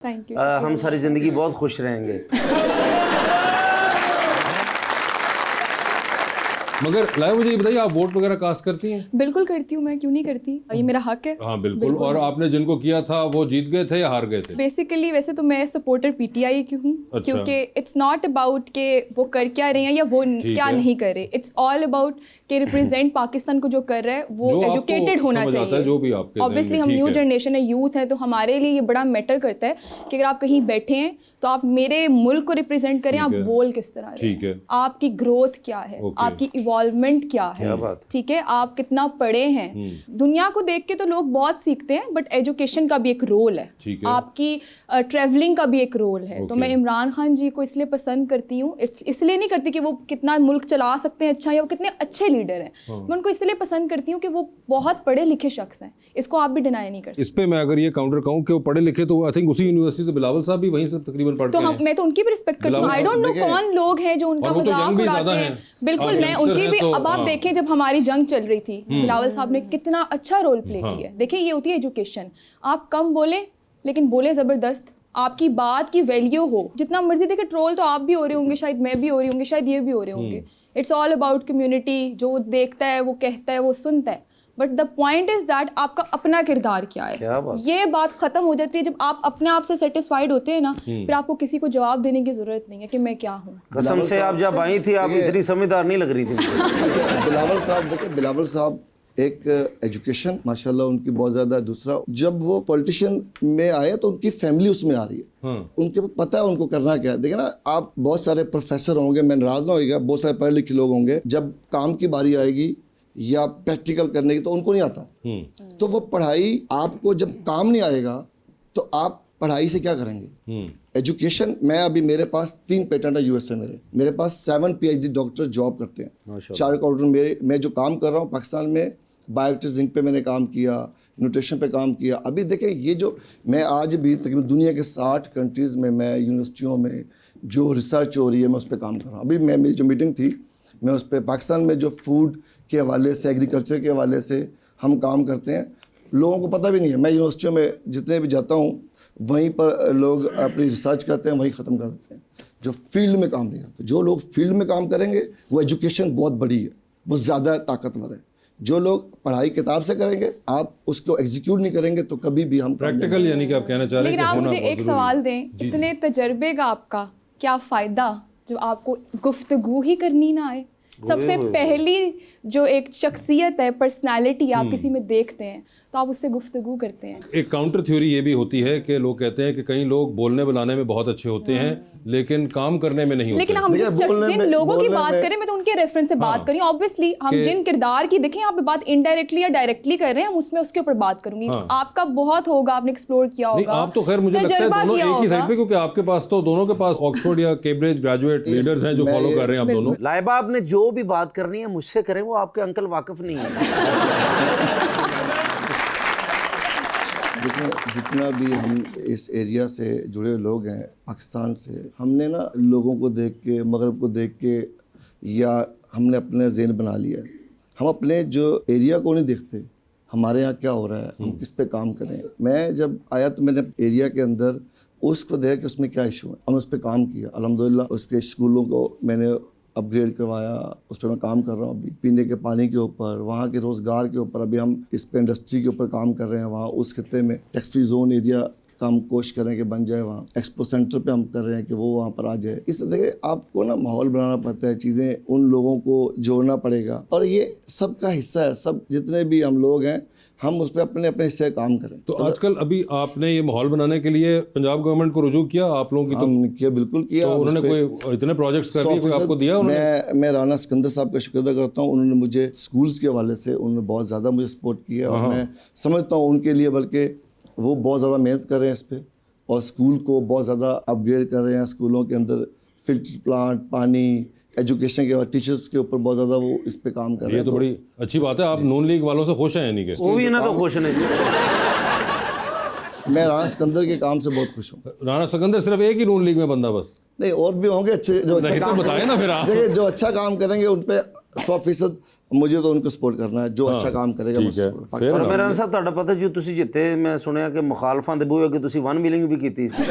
Thank you. हम सारी ज़िंदगी बहुत खुश रहेंगे। मगर लाया, मुझे ये बताइए, आप वोट वगैरह कास्ट करती हैं? बिल्कुल करती हूँ मैं, क्यों नहीं करती, ये मेरा हक है। हाँ बिल्कुल। और आपने जिनको किया था वो जीत गए थे या हार गए थे? बेसिकली वैसे तो मैं सपोर्टर पीटीआई की हूँ। अच्छा। क्योंकि इट्स नॉट अबाउट के वो कर क्या रहे हैं या वो क्या है। नहीं कर रहे, इट्स ऑल अबाउट के रिप्रेजेंट पाकिस्तान को जो कर रहा है वो जो आपको एजुकेटेड होना समझ आता है, चाहिए। जो भी आपके ऑब्वियसली ज़हन हम में, न्यू ठीक है। जनरेशन है, यूथ है, तो हमारे लिए ये बड़ा मैटर करता है कि अगर आप कहीं बैठे हैं तो आप मेरे मुल्क को रिप्रेजेंट करें, आप ठीक है। बोल किस तरह रहे ठीक है। हैं, आपकी ग्रोथ क्या है, ओके। आपकी इवॉल्वमेंट क्या है, क्या बात। ठीक है, आप कितना पढ़े हैं। दुनिया को देख के तो लोग बहुत सीखते हैं, बट एजुकेशन का भी एक रोल है, ठीक है। आपकी ट्रैवलिंग का भी एक रोल है। तो ओके। मैं इमरान खान जी को इसलिए पसंद करती हूँ, इसलिए नहीं करती कि वो कितना मुल्क चला सकते हैं अच्छा या वो कितने अच्छे लीडर हैं। मैं उनको इसलिए पसंद करती हूँ कि वो बहुत पढ़े लिखे शख्स हैं, इसको आप भी डिनाई नहीं कर सकते। इस पे मैं अगर ये काउंटर कहूँ कि वो पढ़े लिखे, तो आई थिंक उसी यूनिवर्सिटी से बिलावल साहब भी वहीं से तकरीबन पढ़ तो के हम हैं। मैं तो उनकी भी रिस्पेक्ट करती हूँ। बिलावल आई डोंट नो देखिए, कौन लोग हैं जो उनका और वो तो मजाक young भी उड़ाते ज़्यादा हैं। हैं। बिल्कुल, आप मैं youngster उनकी हैं भी तो, अब आप हाँ। देखें जब हमारी जंग चल रही थी, बिलावल साहब ने कितना अच्छा रोल प्ले किया है। देखिए ये होती है एजुकेशन, आप कम बोले लेकिन बोले ज़बरदस्त, आपकी बात की वैल्यू हो। जितना मर्जी देखे ट्रोल तो आप भी हो रहे होंगे, शायद मैं भी हो रही होंगी, शायद ये भी हो रहे होंगे। इट्स ऑल अबाउट कम्युनिटी, जो देखता है वो कहता है वो सुनता है, but the point is that आपका अपना किरदार क्या है। क्या बात। ये बात खत्म हो जाती है जब आप अपने आप से सेटिस्फाइड होते हैं ना, फिर आपको किसी को जवाब देने की जरूरत नहीं है कि मैं क्या हूँ। कसम से आप जब आई थी आप इतनी समझदार नहीं लग रही थी मुझे। अच्छा, बिलावल साहब देखिए, बिलावल साहब एक एजुकेशन माशाल्लाह उनकी बहुत ज़्यादा है। दूसरा, जब वो पॉलिटिशियन में आए तो उनकी फैमिली उसमें आ रही है, उनके पता है उनको करना क्या है। देखिए ना, आप बहुत सारे प्रोफेसर होंगे, मैं नाराज़ ना होइएगा, बहुत सारे पढ़े लिखे लोग होंगे, जब काम की बारी आएगी या प्रैक्टिकल करने की तो उनको नहीं आता। तो वो पढ़ाई आपको जब काम नहीं आएगा तो आप पढ़ाई से क्या करेंगे। एजुकेशन, मैं अभी मेरे पास 3 पेटेंट है यूएस से, मेरे पास 7 PhD डॉक्टर जॉब करते हैं, 4 काउंटर। मैं जो काम कर रहा हूँ पाकिस्तान में, बायोटिक जिंक पे मैंने काम किया, न्यूट्रिशन पे काम किया। अभी देखें ये जो मैं आज भी तकरीबन दुनिया के 60 कंट्रीज़ में मैं यूनिवर्सिटियों में जो रिसर्च हो रही है मैं उस पर काम कर रहा हूँ। अभी मेरी जो मीटिंग थी मैं उस पर पाकिस्तान में जो फूड के हवाले से, एग्रीकल्चर के हवाले से हम काम करते हैं, लोगों को पता भी नहीं है। मैं यूनिवर्सिटियों में जितने भी जाता हूँ वहीं पर लोग अपनी रिसर्च करते हैं, वहीं ख़त्म कर देते हैं, जो फील्ड में काम नहीं करते। जो लोग फील्ड में काम करेंगे वो एजुकेशन बहुत बड़ी है, वो ज़्यादा ताकतवर है। जो लोग पढ़ाई किताब से करेंगे, आप उसको एग्जीक्यूट नहीं करेंगे तो कभी भी हम प्रैक्टिकल, यानी कि आप कहना चाह रहे हैं लेकिन कि आप होना मुझे बहुत एक जरूरी सवाल है। दें, इतने तजर्बे का आपका क्या फ़ायदा जब आपको गुफ्तगू ही करनी ना आए। सबसे पहली जो एक शख्सियत है, पर्सनालिटी आप किसी में देखते हैं तो आप उससे गुफ्तगू करते हैं। एक काउंटर थ्योरी ये भी होती है कि लोग कहते हैं कि कई लोग बोलने बुलाने में बहुत अच्छे होते हैं लेकिन काम करने में नहीं होते। लेकिन हम जिन लोगों की बात करें, मैं तो उनके रेफरेंस से बात करी, ऑब्वियसली हम जिन किरदार की देखें यहाँ पे बात इनडायरेक्टली या डायरेक्टली कर रहे हैं, हम उसमें उसके ऊपर बात करूंगी। आपका बहुत होगा, आपने एक्सप्लोर किया नहीं, होगा। आप तो खैर मुझे लगता है दोनों एक ही साइड पे, क्योंकि आपके पास तो दोनों के पास ऑक्सफोर्ड या कैम्ब्रिज ग्रेजुएट लीडर्स हैं जो फॉलो कर रहे हैं आप दोनों। लाइबा, आपने जो भी बात करनी है मुझसे करें, वो आपके अंकल वाकिफ नहीं है। देखिए, जितना भी हम इस एरिया से जुड़े लोग हैं पाकिस्तान से, हमने ना लोगों को देख के, मगरब को देख के, या हमने अपने ज़हन बना लिया है। हम अपने जो एरिया को नहीं देखते, हमारे यहाँ क्या हो रहा है, हम किस पे काम करें। मैं जब आया तो मैंने एरिया के अंदर उसको देखा कि उसमें क्या इशू है, हमने उस पर काम किया। अल्हम्दुलिल्लाह उसके स्कूलों को मैंने अपग्रेड करवाया, उस पर मैं काम कर रहा हूँ अभी। पीने के पानी के ऊपर, वहाँ के रोज़गार के ऊपर अभी हम इस पे इंडस्ट्री के ऊपर काम कर रहे हैं। वहाँ उस खत्ते में टैक्स फ्री जोन एरिया का हम कोशिश करें कि बन जाए। वहाँ एक्सपो सेंटर पे हम कर रहे हैं कि वो वहाँ पर आ जाए। इस तरह आपको ना माहौल बनाना पड़ता है, चीज़ें उन लोगों को जोड़ना पड़ेगा, और ये सब का हिस्सा है। सब जितने भी हम लोग हैं, हम उस पर अपने अपने हिस्से काम करें। तो आजकल अभी आपने ये माहौल बनाने के लिए पंजाब गवर्नमेंट को रुजू किया आप लोगों की? तो हमने किया, बिल्कुल किया। तो उन्होंने कोई इतने प्रोजेक्ट्स कर दिए, कोई आपको दिया उन्होंने? मैं राना सिकंदर साहब का शुक्र अदा करता हूँ। उन्होंने मुझे स्कूल्स के हवाले से उन्होंने बहुत ज़्यादा मुझे सपोर्ट किया, और मैं समझता हूँ उनके लिए, बल्कि वो बहुत ज़्यादा मेहनत कर रहे हैं इस पर, और स्कूल को बहुत ज़्यादा अपग्रेड कर रहे हैं। स्कूलों के अंदर फिल्टर प्लांट, पानी, एजुकेशन के टीचर्स के ऊपर बहुत ज़्यादा वो इस पे काम कर रहे हैं। ये तो बड़ी अच्छी बात है। आप नून लीग वालों से खुश हैं यानी कि? वो भी ना तो खुश नहीं। मैं राना सिकंदर के काम से बहुत खुश हूँ। राना सिकंदर सिर्फ एक ही नून लीग में बंदा बस? नहीं, और भी होंगे अच्छे जो अच्छा काम बताए ना फिर आप। देखिए, जो अच्छा काम करेंगे उन पे 100% मुझे तो उनको सपोर्ट करना है, जो अच्छा काम करेगा बस है। पाकिस्तान ਪਰ ਮੇਰਾ ਸਾਹਿਬ ਤੁਹਾਡਾ ਪਤਾ ਜੀ ਤੁਸੀਂ ਜਿੱਤੇ ਮੈਂ ਸੁਣਿਆ ਕਿ ਮੁਖਾਲਫਾਂ ਦੇ ਬੂਹੇ ਅੱਗੇ ਤੁਸੀਂ 1 ਮਿਲਿੰਗ ਵੀ ਕੀਤੀ ਸੀ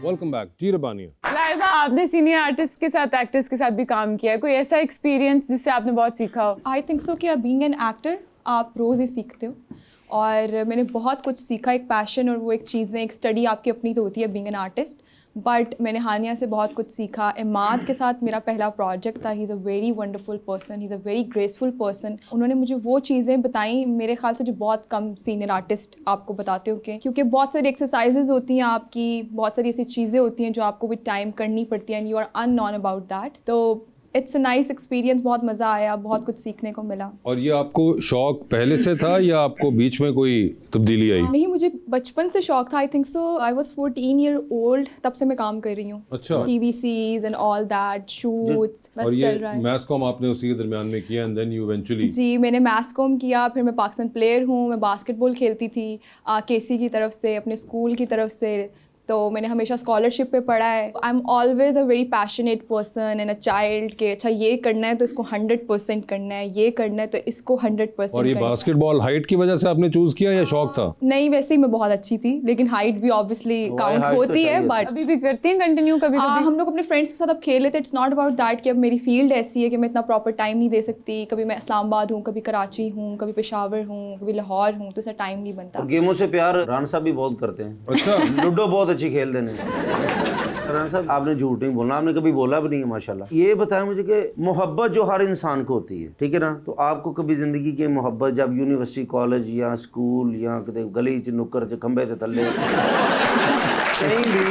वेलकम बैक जी रबानिया। लाइबा, आपने सीनियर आर्टिस्ट के साथ, एक्टर्स के साथ भी काम किया है, कोई ऐसा एक्सपीरियंस जिससे आपने बहुत सीखा हो? आई थिंक सो कि बीइंग एन एक्टर आप रोज़ ही सीखते हो, और मैंने बहुत कुछ सीखा। एक पैशन और वो एक चीज़ें, एक स्टडी आपकी अपनी तो होती है बीइंग एन आर्टिस्ट, बट मैंने हानिया से बहुत कुछ सीखा। इमाद के साथ मेरा पहला प्रोजेक्ट था। He is a very wonderful person, he is a very graceful person. उन्होंने मुझे वो चीज़ें बताई मेरे ख्याल से जो बहुत कम सीनियर आर्टिस्ट आपको बताते हो, क्योंकि बहुत सारी एक्सरसाइजेज होती हैं आपकी, बहुत सारी ऐसी चीज़ें होती हैं जो आपको विद टाइम करनी पड़ती हैं, and you are unknown about that. तो इट्स अ नाइस एक्सपीरियंस, बहुत मज़ा आया, बहुत कुछ सीखने को मिला। और ये आपको शौक पहले से था या आपको बीच में कोई तब्दीली आई? नहीं, मुझे बचपन से शौक था। I think so I was 14 year old, तब से मैं काम कर रही हूँ। अच्छा। TVCs and all that, shoots और बस ये चल रहा है। मैस कॉम आपने उसी के दरमियान में किया एंड देन यू इवेंचुअली? जी, मैंने मैस कॉम किया, फिर मैं पाकिस्तान प्लेयर हूँ, मैं बास्केटबॉल खेलती थी KC की तरफ से, अपने स्कूल की तरफ से। तो मैंने हमेशा स्कॉलरशिप पे पढ़ा है। I am always a very passionate person and a child के अच्छा ये करना है तो इसको 100% करना है, ये करना है तो इसको 100% और ये करना है। बास्केटबॉल हाइट की वजह से आपने चूज किया या शौक था? नहीं, वैसे ही मैं बहुत अच्छी थी, लेकिन हाइट भी ऑब्वियसली काउंट height तो होती है, चाहिए। बट अभी भी करती हैं कंटिन्यू कभी कभी? हम लोग अपने फ्रेंड्स के साथ अब खेल लेते। इट्स नॉट अबाउट दैट कि अब मेरी फील्ड ऐसी है कि मैं इतना प्रॉपर टाइम नहीं दे सकती। कभी मैं इस्लामाबाद हूँ, कभी कराची हूँ, कभी पेशावर हूँ, कभी लाहौर हूँ, तो ऐसा टाइम नहीं बनता। और गेमों से प्यार राना साहब भी बहुत करते हैं। अच्छा। लूडो बहुत अच्छी खेल देने। राना साहब आपने झूठ नहीं बोलना, आपने कभी बोला भी नहीं है माशाल्लाह। ये बताया मुझे कि मोहब्बत जो हर इंसान को होती है, ठीक है ना, तो आपको कभी जिंदगी की मोहब्बत जब यूनिवर्सिटी, कॉलेज या स्कूल या कितने गली च नुक्कर च खंबे ते थल्ले कहीं भी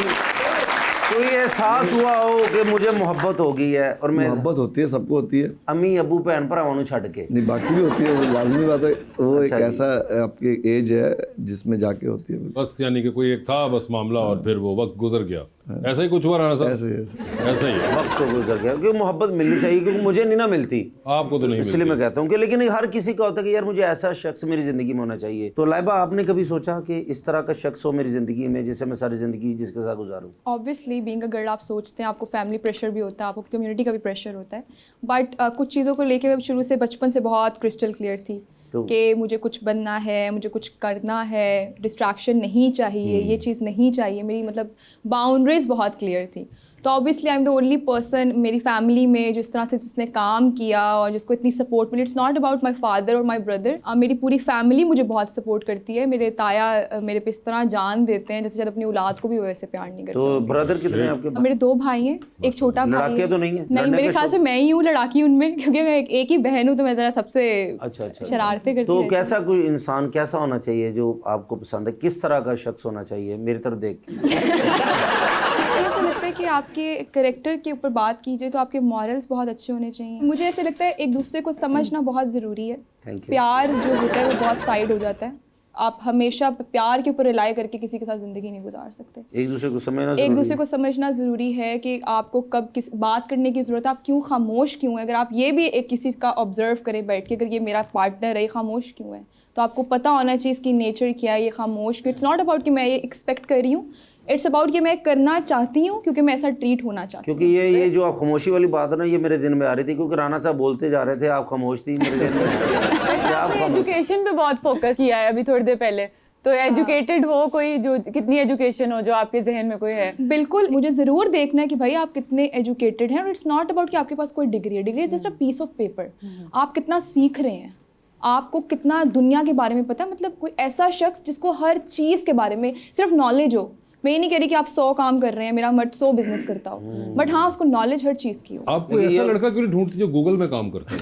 कोई एहसास हुआ हो कि मुझे मोहब्बत हो गई है और मैं मोहब्बत होती है, सबको होती है। अम्मी अबू भैन भरावां नूं छड्ड के? नहीं, बाकी भी होती है, वो लाजमी बात है। वो एक अच्छा जी। ऐसा आपकी एज है जिसमें जाके होती है। बस यानी कि कोई एक था बस मामला और फिर वो वक्त गुजर गया, ऐसा ही कुछ हुआ राना साहब? ऐसे ऐसे ऐसा ही है। वक्त तो गुजर गया, क्योंकि मोहब्बत मिलनी चाहिए, क्योंकि मुझे नहीं ना मिलती, आपको तो नहीं इसलिए मिलती। मैं कहता हूँ कि लेकिन हर किसी का होता है कि यार मुझे ऐसा शख्स मेरी ज़िंदगी में होना चाहिए। तो लाइबा, आपने कभी सोचा कि इस तरह का शख्स हो मेरी ज़िंदगी में जिससे मैं सारी ज़िंदगी जिसके साथ गुजारूँ? ऑब्वियसली बीइंग अ गर्ल आप सोचते हैं, आपको फैमिली प्रेशर भी होता है, आपको कम्युनिटी का भी प्रेशर होता है, बट कुछ चीज़ों को लेके मैं शुरू से बचपन से बहुत क्रिस्टल क्लियर थी कि मुझे कुछ बनना है, मुझे कुछ करना है, डिस्ट्रैक्शन नहीं चाहिए, ये चीज़ नहीं चाहिए। मेरी मतलब बाउंड्रीज बहुत क्लियर थी। तो obviously I am the only person मेरी फैमिली में जिस तरह से जिसने काम किया और जिसको इतनी सपोर्ट मिली। It's not about my father और माई ब्रदर, मेरी पूरी फैमिली मुझे बहुत सपोर्ट करती है। मेरे ताया मेरे पे इस तरह जान देते हैं जैसे शायद अपनी औलाद को भी वैसे प्यार नहीं करते। तो ब्रदर कितने हैं आपके? मेरे 2 भाई हैं, एक छोटा भाई लड़ाके है। तो नहीं है? नहीं, लड़ने मेरे का ख्याल से शौक? मैं ही हूँ लड़ाकी उनमें, क्योंकि मैं एक ही बहन हूँ, तो मैं ज़रा सबसे अच्छा। शरारतें करती तो रहती कैसा कोई इंसान कैसा होना चाहिए जो आपको पसंद है? किस तरह का शख्स होना चाहिए मेरी तरफ देख के? मुझे ऐसा लगता है कि आपके कैरेक्टर के ऊपर बात कीजिए तो आपके मॉरल्स बहुत अच्छे होने चाहिए। मुझे ऐसे लगता है एक दूसरे को समझना बहुत ज़रूरी है। Thank you. प्यार जो होता है वो बहुत साइड हो जाता है। आप हमेशा प्यार के ऊपर रिलाई करके किसी के साथ ज़िंदगी नहीं गुजार सकते। एक दूसरे को समझना एक जरूरी दूसरे है। को समझना ज़रूरी है कि आपको कब किस बात करने की ज़रूरत है, आप क्यों खामोश क्यों है। अगर आप ये भी एक किसी का ऑब्जर्व करें बैठ के, अगर ये मेरा पार्टनर है ये खामोश क्यों है, तो आपको पता होना चाहिए इसकी नेचर क्या है, ये खामोश क्यों। इट्स नॉट अबाउट कि मैं ये एक्सपेक्ट कर रही हूँ, इट्स अबाउट कि मैं करना चाहती हूँ क्योंकि मैं ऐसा ट्रीट होना चाहती हूँ। क्योंकि ये जो आप खामोशी वाली बात है ना, ये मेरे दिन में आ रही थी, क्योंकि राना साहब बोलते जा रहे थे, आप खामोश थी मेरे दिन में। आप खामोश- एजुकेशन पे बहुत फोकस किया है अभी थोड़ी देर पहले, तो एजुकेटेड हो कोई, जो कितनी एजुकेशन हो जो आपके जहन में कोई है? बिल्कुल, मुझे ज़रूर देखना है कि भाई आप कितने एजुकेटेड हैं। और इट्स नॉट अबाउट कि आपके पास कोई डिग्री है। Degree is just a piece of paper. आप कितना सीख रहे हैं, आपको कितना दुनिया के बारे में पता है। मतलब कोई ऐसा शख्स जिसको हर चीज़ के बारे में सिर्फ नॉलेज हो। मैं ये नहीं कह रही कि आप 100 काम कर रहे हैं, मेरा मर्द 100 बिजनेस करता हो, बट हाँ उसको नॉलेज हर चीज़ की हो। आप कोई ऐसा लड़का क्यों नहीं ढूंढती जो गूगल में काम करता है?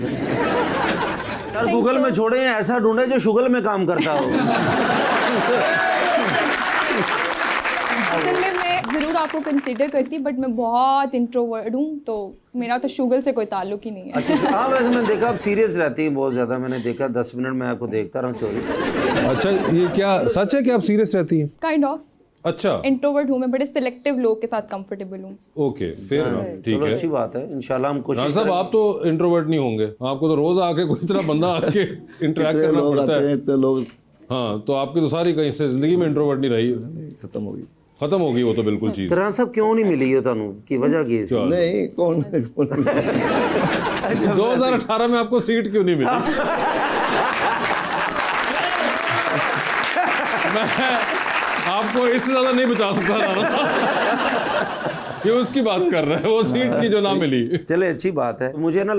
सर गूगल में छोड़े हैं, ऐसा ढूंढे जो शुगल में काम करता हो। असल में मैं ज़रूर आपको कंसिडर करती, बट मैं बहुत इंट्रोवर्ट हूँ, तो मेरा तो शुगर से कोई ताल्लुक ही नहीं है। अच्छा, हाँ वैसे मैंने देखा आप सीरियस रहती हैं बहुत ज़्यादा। मैंने देखा 10 मिनट में आपको देखता रहा हूँ चोरी। अच्छा, ये क्या सच है कि आप सीरियस रहती हैं? काइंड ऑफ अच्छा, इंट्रोवर्ट हूँ मैं, बड़े सिलेक्टिव लोग के साथ कंफर्टेबल हूँ। ओके, फेयर इनफ, ठीक चलो है। अच्छी बात है, इंशाल्लाह हम राना कोशिश साहब करेंगे। आप तो इंट्रोवर्ट नहीं होंगे, आपको तो रोज आके कोई इतना बंदा आके इंटरेक्ट इतने करना लोग पड़ता आते है। हैं, इतने लोग हाँ, तो आपकी तो सारी कहीं से जिंदगी में इंट्रोवर्ट नहीं रही। खत्म हो गई। खत्म हो गई वो तो बिल्कुल चीज। तो राना साहब क्यों नहीं मिली है ਤੁਹਾਨੂੰ की वजह की है? क्या? नहीं कौन 2018 में आपको सीट क्यों नहीं मिली? मैं आपको इससे ज्यादा नहीं बचा सकता था। ये उसकी बात कर रहा है, वो सीट की जो ना मिली। चले अच्छी बात है। मुझे ना